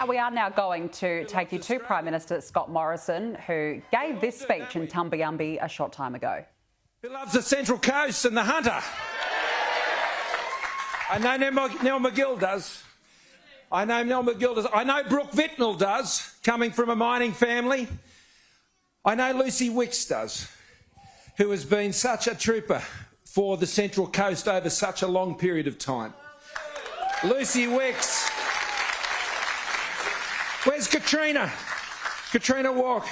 We are now going to take you to Prime Minister Scott Morrison, who gave this speech in Tumbayumby a short time ago. Who loves the Central Coast and the hunter. I know Nell McGill does. I know Nell McGill does. I know Brooke Vitnell does, coming from a mining family. I know Lucy Wicks does, who has been such a trooper for the Central Coast over such a long period of time. Lucy Wicks. Where's Katrina? Katrina Walk.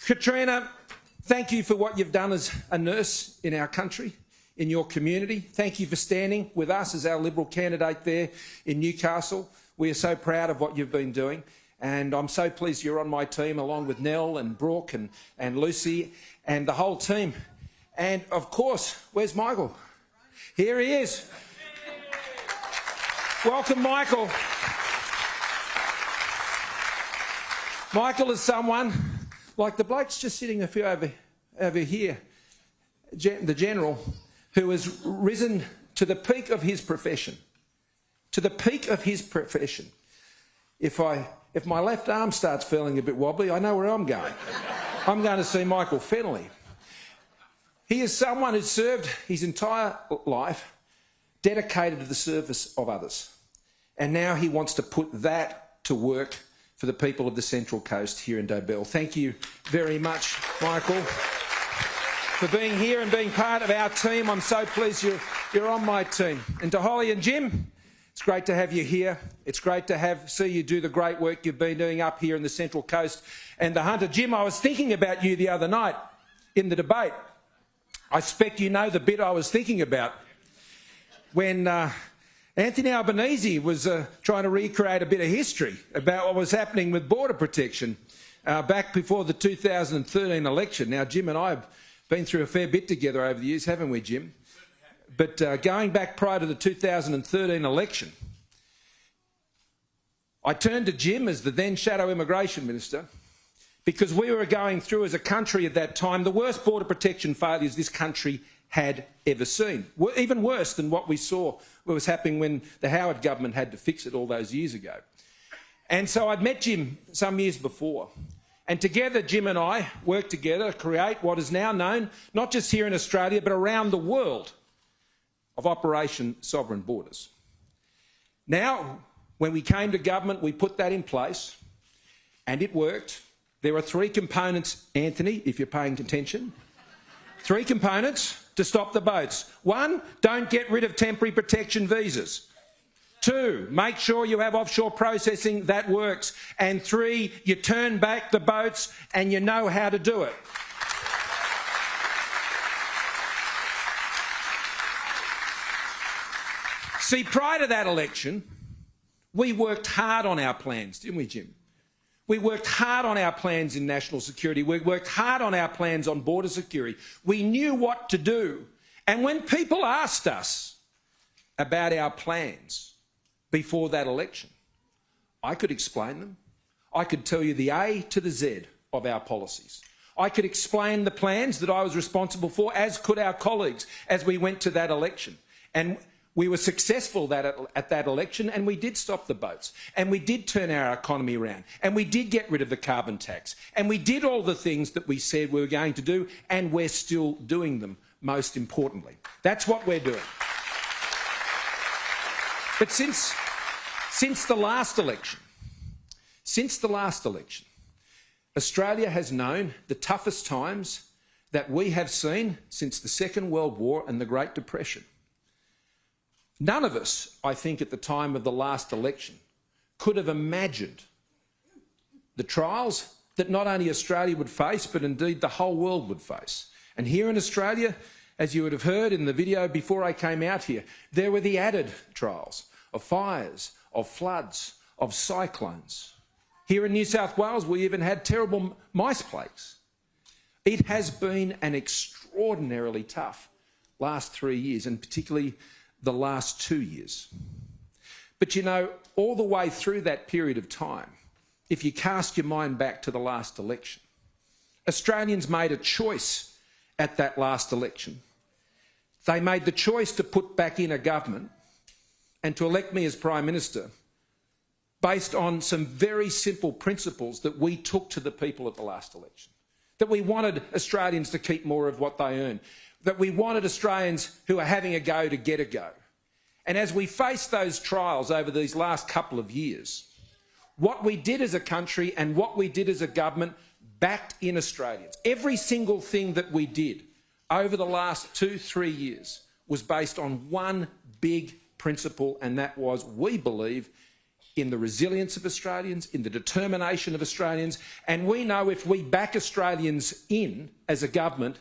Katrina, thank you for what you've done as a nurse in our country, in your community. Thank you for standing with us as our Liberal candidate there in Newcastle. We are so proud of what you've been doing, and I'm so pleased you're on my team along with Nell and Brooke and Lucy and the whole team. And of course, where's Michael? Here he is. Welcome, Michael. Michael is someone, like the bloke's just sitting a few over here, the General, who has risen to the peak of his profession. To the peak of his profession. If my left arm starts feeling a bit wobbly, I know where I'm going. I'm going to see Michael Fennelly. He is someone who served his entire life dedicated to the service of others. And now he wants to put that to work for the people of the Central Coast here in Dobell. Thank you very much, Michael, for being here and being part of our team. I'm so pleased you're on my team. And to Holly and Jim, it's great to have you here. It's great to see you do the great work you've been doing up here in the Central Coast and the Hunter. Jim, I was thinking about you the other night in the debate. I expect you know the bit I was thinking about when Anthony Albanese was trying to recreate a bit of history about what was happening with border protection back before the 2013 election. Now, Jim and I have been through a fair bit together over the years, haven't we, Jim? But going back prior to the 2013 election, I turned to Jim as the then Shadow Immigration Minister because we were going through as a country at that time the worst border protection failures this country had ever seen, even worse than what we saw what was happening when the Howard government had to fix it all those years ago. And so I'd met Jim some years before, and together Jim and I worked together to create what is now known, not just here in Australia, but around the world, of Operation Sovereign Borders. Now, when we came to government, we put that in place, and it worked. There are three components, Anthony, if you're paying attention. Three components to stop the boats. One, don't get rid of temporary protection visas. Two, make sure you have offshore processing that works. And three, you turn back the boats and you know how to do it. See, prior to that election, we worked hard on our plans, didn't we, Jim? We worked hard on our plans in national security. We worked hard on our plans on border security. We knew what to do. And when people asked us about our plans before that election, I could explain them. I could tell you the A to the Z of our policies. I could explain the plans that I was responsible for, as could our colleagues, as we went to that election. And we were successful at that election, and we did stop the boats, and we did turn our economy around, and we did get rid of the carbon tax, and we did all the things that we said we were going to do, and we're still doing them, most importantly. That's what we're doing. But since the last election, Australia has known the toughest times that we have seen since the Second World War and the Great Depression. None of us, I think, at the time of the last election could have imagined the trials that not only Australia would face, but indeed the whole world would face. And here in Australia, as you would have heard in the video before I came out here, there were the added trials of fires, of floods, of cyclones. Here in New South Wales, we even had terrible mice plagues. It has been an extraordinarily tough last 3 years, and particularly the last 2 years. But you know, all the way through that period of time, if you cast your mind back to the last election, Australians made a choice at that last election. They made the choice to put back in a government and to elect me as Prime Minister based on some very simple principles that we took to the people at the last election. That we wanted Australians to keep more of what they earn. That we wanted Australians who are having a go to get a go. And as we faced those trials over these last couple of years, what we did as a country and what we did as a government backed in Australians. Every single thing that we did over the last 2-3 years was based on one big principle, and that was, we believe in the resilience of Australians, in the determination of Australians, and we know if we back Australians in as a government,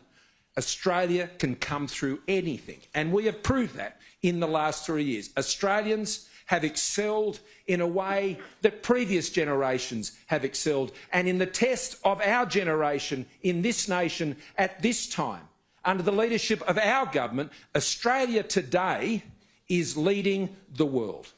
Australia can come through anything. And we have proved that in the last 3 years. Australians have excelled in a way that previous generations have excelled. And in the test of our generation in this nation at this time, under the leadership of our government, Australia today is leading the world.